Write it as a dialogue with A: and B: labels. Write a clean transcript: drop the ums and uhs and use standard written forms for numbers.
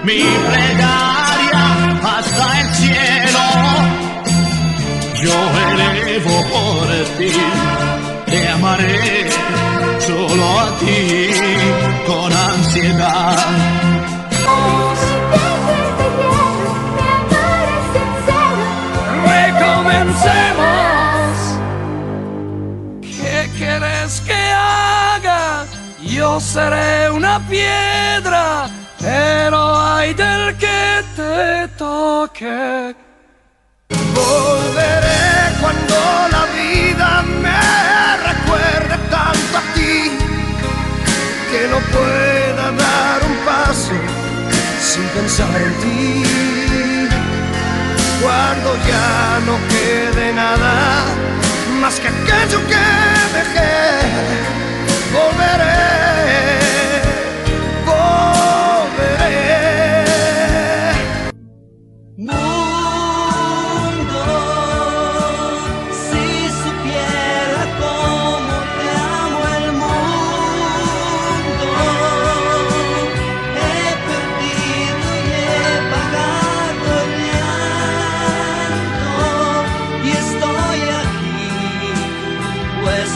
A: mi plegaria hasta el cielo. Yo elevo por ti, te amaré solo a ti con ansiedad.
B: Recomencemos. ¿Qué quieres que haga? Yo seré una piedra, pero ay del que te toque.
C: Volveré cuando la vida me recuerde tanto a ti, que no pueda dar un paso sin pensar en ti. Cuando ya no quede nada más que aquello que dejé, volveré.
B: Pues